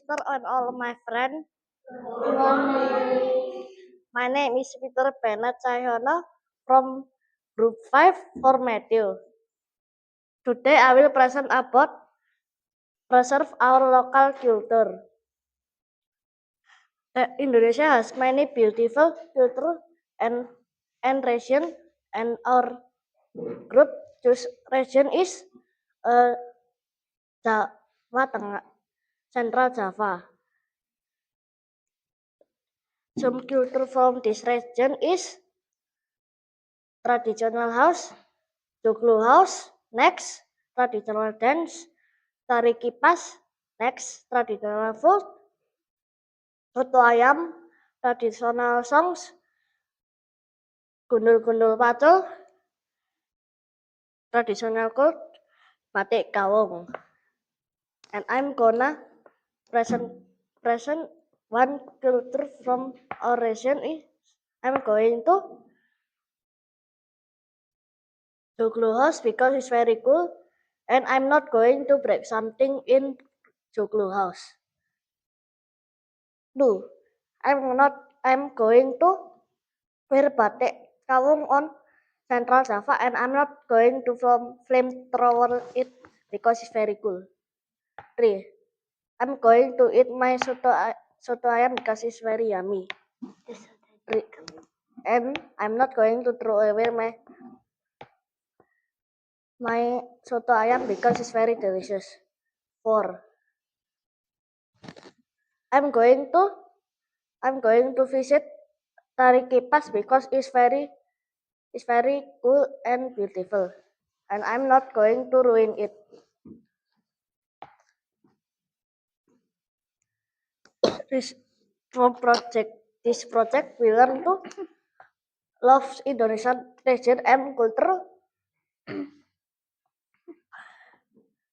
Mr. and all my friends. My name is Peter Bennett Cahyono from Group 5 for Matthew. Today I will present about preserve our local culture. Indonesia has many beautiful culture and region, and our group choose region is Jawa Tengah, Central Java. Some culture from this region is traditional house, joglo house, next traditional dance, tari kipas, next traditional food, soto ayam, traditional songs, gundul-gundul pacul, traditional cloth, batik kawung. And I'm gonna present one culture from our region is I'm going to joglo house because it's very cool, and I'm not going to break something in joglo house. No, I'm going to wear batik kawung on Central Java, and I'm not going to flamethrower it because it's very cool. 3. I'm going to eat my soto ayam because it's very yummy. 3. And I'm not going to throw away my soto ayam because it's very delicious. 4. I'm going to visit Tari Kipas because it's very cool and beautiful, and I'm not going to ruin it. This project we learn to love Indonesian tradition and culture,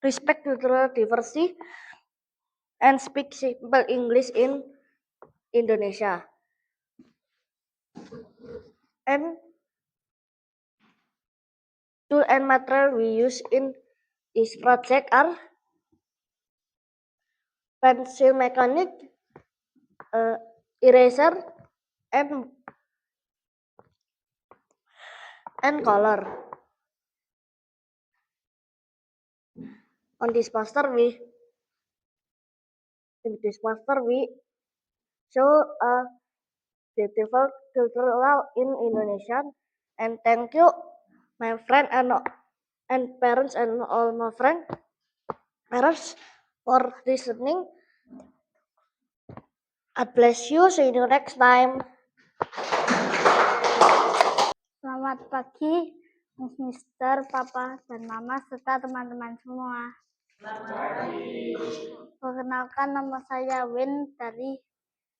respect cultural diversity, and speak simple English in Indonesia. And tool and material we use in this project are pencil mechanic, eraser, and color. On this poster we show a beautiful cultural in Indonesia, and thank you my friend and parents and all my parents for listening. God bless you. See you next time. Selamat pagi, Mister, Papa, dan Mama, serta teman-teman semua. Perkenalkan, nama saya Win dari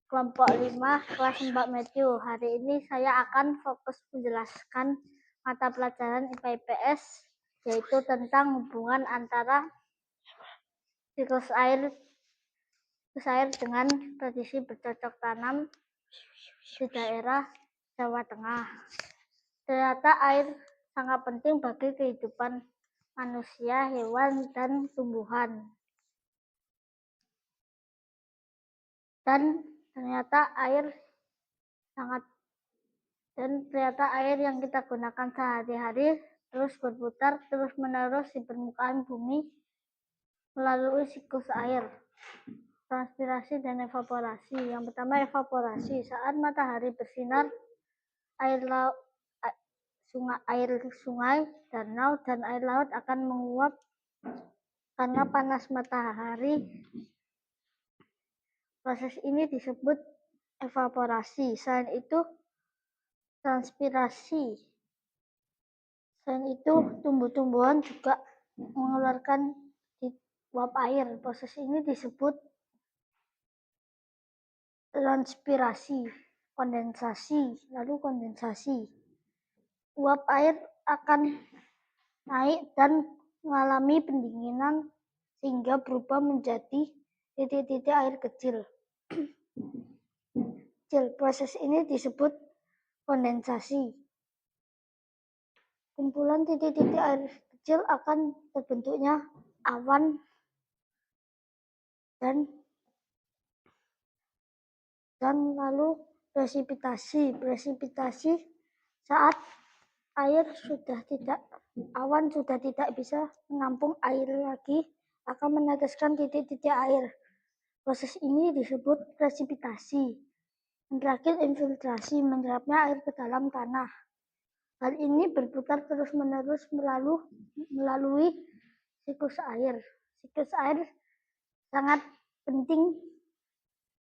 kelompok 5 kelas Mbak Matthew. Hari ini saya akan fokus menjelaskan mata pelajaran IPA IPS, yaitu tentang hubungan antara siklus air dengan tradisi bercocok tanam di daerah Jawa Tengah. Ternyata air sangat penting bagi kehidupan manusia, hewan, dan tumbuhan. Dan ternyata air yang kita gunakan sehari-hari terus berputar terus-menerus di permukaan bumi melalui siklus air, transpirasi dan evaporasi. Yang pertama, evaporasi. Saat matahari bersinar, air sungai, danau, dan air laut akan menguap karena panas matahari. Proses ini disebut evaporasi. Selain itu, transpirasi. Selain itu, tumbuh-tumbuhan juga mengeluarkan uap air. Proses ini disebut transpirasi. Kondensasi. Uap air akan naik dan mengalami pendinginan sehingga berubah menjadi titik-titik air kecil. Proses ini disebut kondensasi. Kumpulan titik-titik air kecil akan terbentuknya awan dan Dan lalu presipitasi saat awan sudah tidak bisa menampung air lagi, akan meneteskan titik-titik air. Proses ini disebut presipitasi. Yang terakhir, infiltrasi, menyerapnya air ke dalam tanah. Hal ini berputar terus-menerus melalui siklus air. Siklus air sangat penting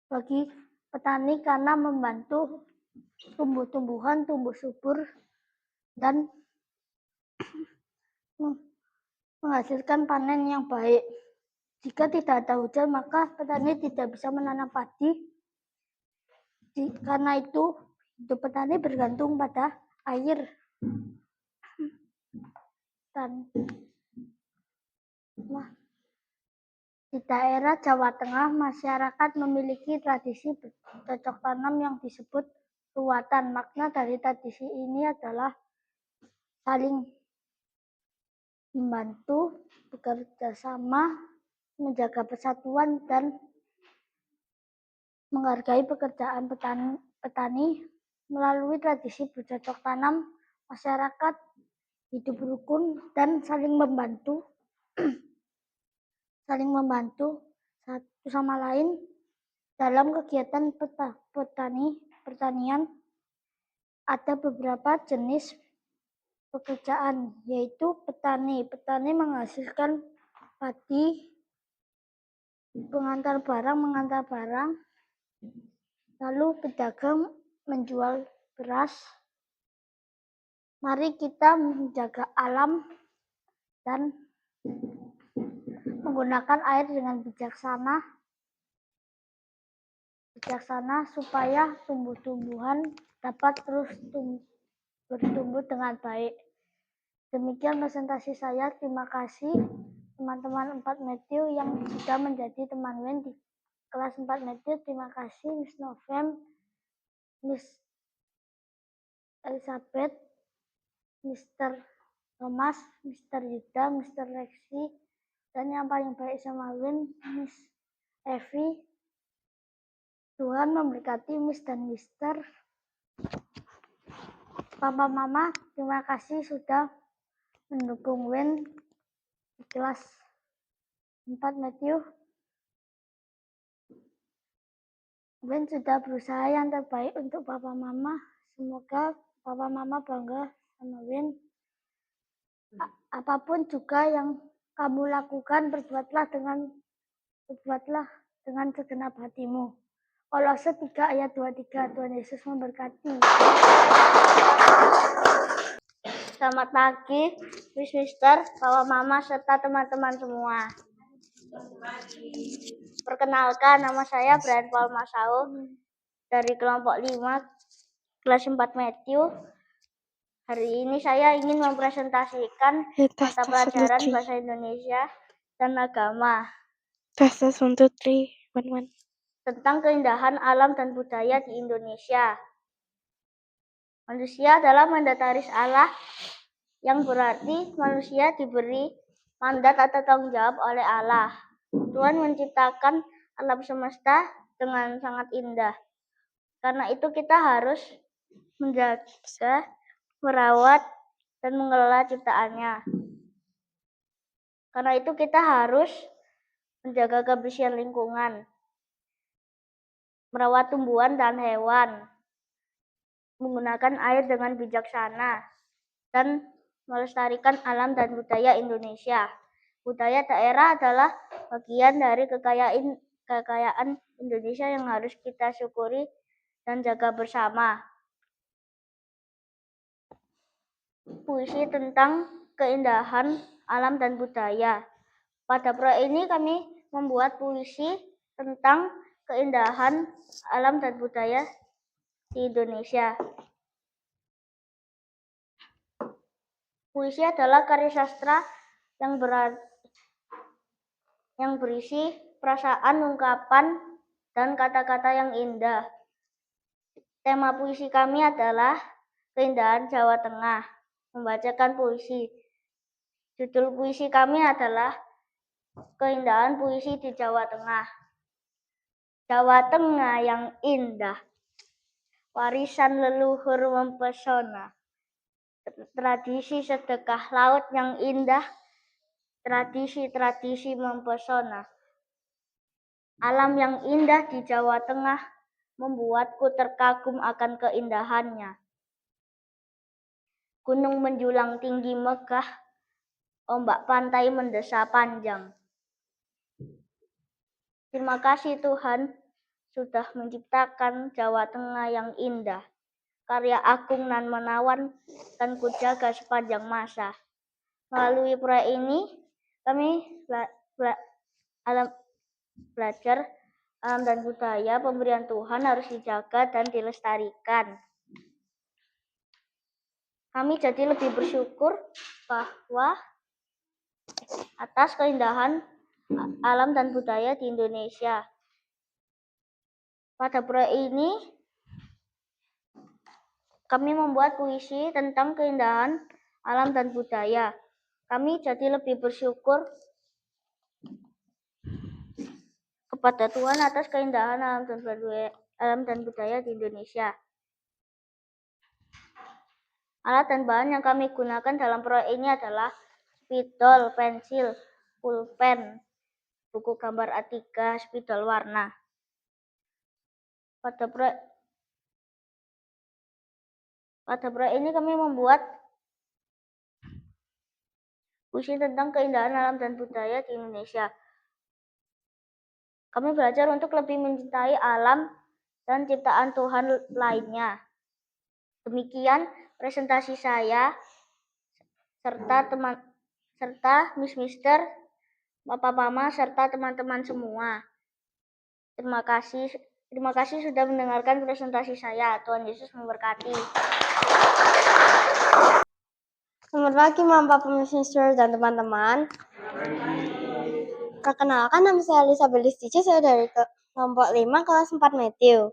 bagi petani karena membantu tumbuh-tumbuhan tumbuh subur dan menghasilkan panen yang baik. Jika tidak ada hujan, maka petani tidak bisa menanam padi. Karena itu, hidup petani bergantung pada air. Dan di daerah Jawa Tengah, masyarakat memiliki tradisi bercocok tanam yang disebut ruwatan. Makna dari tradisi ini adalah saling membantu, bekerja sama, menjaga persatuan, dan menghargai pekerjaan petani. Melalui tradisi bercocok tanam, masyarakat hidup rukun dan saling membantu satu sama lain dalam kegiatan pertanian. Ada beberapa jenis pekerjaan, yaitu petani. Petani menghasilkan padi, mengantar barang, lalu pedagang menjual beras. Mari kita menjaga alam dan menggunakan air dengan bijaksana supaya tumbuh-tumbuhan dapat terus bertumbuh dengan baik. Demikian presentasi saya. Terima kasih teman-teman 4 Matthew yang sudah menjadi teman WIN di kelas 4 Matthew. Terima kasih Miss Novem, Miss Elizabeth, Mr. Thomas, Mr. Yuda, Mr. Lexi, dan yang paling baik sama WIN, Miss Evi. Tuhan memberkati Miss dan Mister. Papa Mama, terima kasih sudah mendukung WIN di kelas 4 Matthew. WIN sudah berusaha yang terbaik untuk Papa Mama. Semoga Papa Mama bangga sama WIN. Apapun juga yang kamu lakukan, berbuatlah dengan segenap hatimu. Kolose 3 ayat 23. Tuhan Yesus memberkati. Selamat pagi, Miss Mister, Papa Mama, serta teman-teman semua. Perkenalkan, nama saya Brian Paul Masau dari kelompok 5 kelas 4 Matthew. Hari ini saya ingin mempresentasikan mata pelajaran bahasa Indonesia dan agama tentang keindahan alam dan budaya di Indonesia. Manusia adalah mandataris Allah, yang berarti manusia diberi mandat atau tanggung jawab oleh Allah. Tuhan menciptakan alam semesta dengan sangat indah. Karena itu kita harus menjaga, merawat, dan mengelola ciptaannya. Karena itu kita harus menjaga kebersihan lingkungan, merawat tumbuhan dan hewan, menggunakan air dengan bijaksana, dan melestarikan alam dan budaya Indonesia. Budaya daerah adalah bagian dari kekayaan Indonesia yang harus kita syukuri dan jaga bersama. Puisi tentang keindahan alam dan budaya. Pada proyek ini kami membuat puisi tentang keindahan alam dan budaya di Indonesia. Puisi adalah karya sastra yang berisi perasaan, ungkapan, dan kata-kata yang indah. Tema puisi kami adalah keindahan Jawa Tengah. Membacakan puisi. Judul puisi kami adalah Keindahan Puisi di Jawa Tengah. Jawa Tengah yang indah, warisan leluhur mempesona, tradisi sedekah laut yang indah, tradisi-tradisi mempesona. Alam yang indah di Jawa Tengah membuatku terkagum akan keindahannya. Gunung menjulang tinggi megah, ombak pantai mendesah panjang. Terima kasih Tuhan sudah menciptakan Jawa Tengah yang indah. Karya agung nan menawan dan kujaga sepanjang masa. Melalui proyek ini, kami belajar alam dan budaya pemberian Tuhan harus dijaga dan dilestarikan. Kami jadi lebih bersyukur bahwa atas keindahan alam dan budaya di Indonesia. Pada proyek ini, kami membuat puisi tentang keindahan alam dan budaya. Kami jadi lebih bersyukur kepada Tuhan atas keindahan alam dan budaya di Indonesia. Alat dan bahan yang kami gunakan dalam proyek ini adalah spidol, pensil, pulpen, buku gambar A3, spidol warna. Pada proyek ini kami membuat puisi tentang keindahan alam dan budaya di Indonesia. Kami belajar untuk lebih mencintai alam dan ciptaan Tuhan lainnya. Demikian presentasi saya serta Miss Mister, Bapak Mama serta teman-teman semua. Terima kasih sudah mendengarkan presentasi saya. Tuhan Yesus memberkati. Selamat pagi Bapak, Miss Mister, dan teman-teman. Perkenalkan, nama saya Elizabeth Listice, saya dari kelompok 5 kelas 4 Matthew.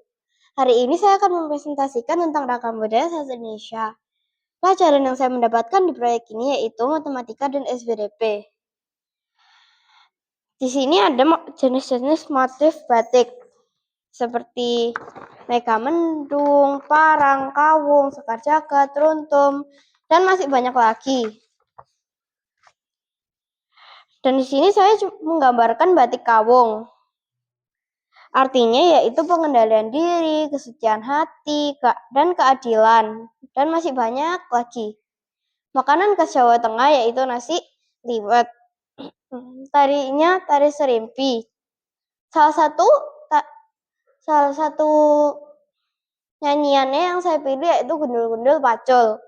Hari ini saya akan mempresentasikan tentang ragam budaya sastra Indonesia. Pelajaran yang saya mendapatkan di proyek ini yaitu matematika dan SBDP. Di sini ada jenis-jenis motif batik seperti mega mendung, parang, kawung, sekar jagat, runtum, dan masih banyak lagi. Dan di sini saya menggambarkan batik kawung. Artinya yaitu pengendalian diri, kesucian hati, dan keadilan, dan masih banyak lagi. Makanan khas Jawa Tengah yaitu nasi liwet. Tarinya tari serimpi. Salah satu nyanyiannya yang saya pilih yaitu gundul-gundul pacul.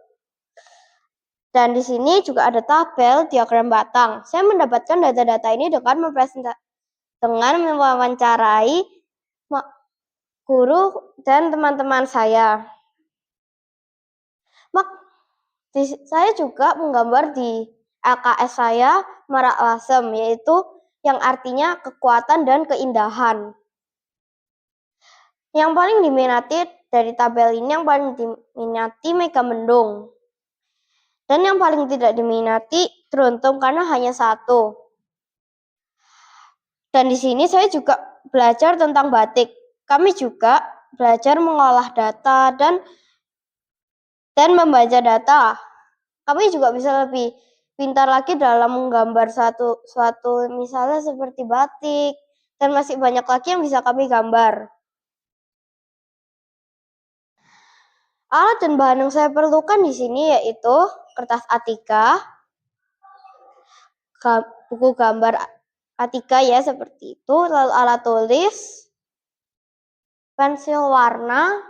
Dan di sini juga ada tabel diagram batang. Saya mendapatkan data-data ini dengan mewawancarai guru dan teman-teman saya. Saya juga menggambar di LKS saya Merak Lasem, yaitu yang artinya kekuatan dan keindahan. Yang paling diminati dari tabel ini, yang paling diminati mega mendung. Dan yang paling tidak diminati teruntung karena hanya satu. Dan di sini saya juga belajar tentang batik. Kami juga belajar mengolah data dan membaca data. Kami juga bisa lebih pintar lagi dalam menggambar suatu misalnya seperti batik, dan masih banyak lagi yang bisa kami gambar. Alat dan bahan yang saya perlukan di sini yaitu kertas A3, buku gambar A3 ya seperti itu, lalu alat tulis, pensil warna,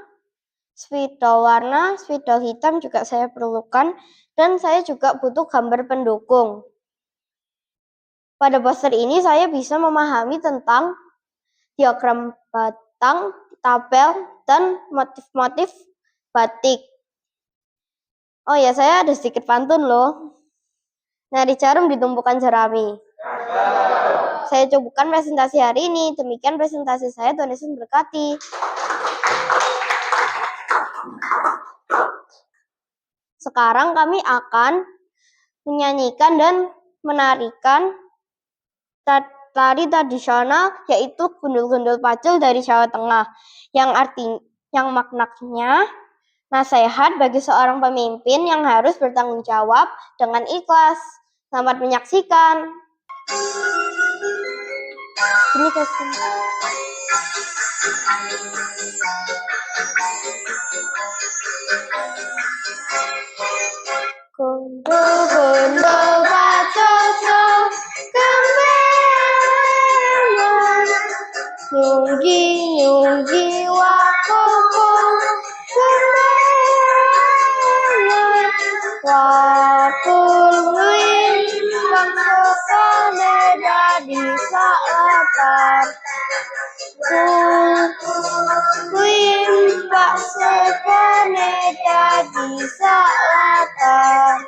spidol hitam juga saya perlukan, dan saya juga butuh gambar pendukung. Pada poster ini saya bisa memahami tentang diagram batang, tabel, dan motif-motif batik. Oh ya, saya ada sedikit pantun loh. Nari jarum ditumpukan jerami. Saya cukupkan presentasi hari ini. Demikian presentasi saya. Tuhan Yesus memberkati. Sekarang kami akan menyanyikan dan menarikan tari tradisional yaitu gundul-gundul pacul dari Jawa Tengah yang maknanya nasihat bagi seorang pemimpin yang harus bertanggung jawab dengan ikhlas. Selamat menyaksikan. Ini kasih. Gundul-gundul pacul kembengan, nyunggi-nyunggi wakuku kembengan, wakul wintang sekane dadi saatan, wimpak sekane dadi saatan.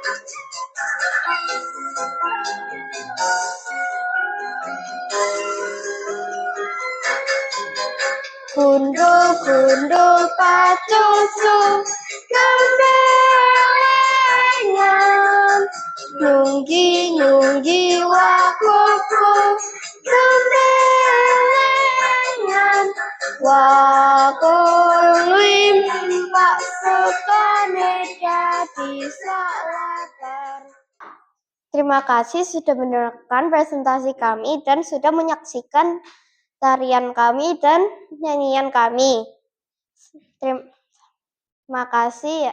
Gundul-gundul pacul kembengan, nyunggi-nyunggi wakuku kembengan, wakul wimpak sekane dadi saatan. Terima kasih sudah mendengarkan presentasi kami dan sudah menyaksikan tarian kami dan nyanyian kami. Terima kasih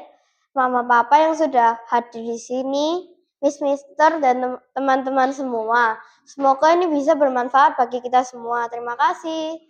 Mama Papa yang sudah hadir di sini, Miss Mister dan teman-teman semua. Semoga ini bisa bermanfaat bagi kita semua. Terima kasih.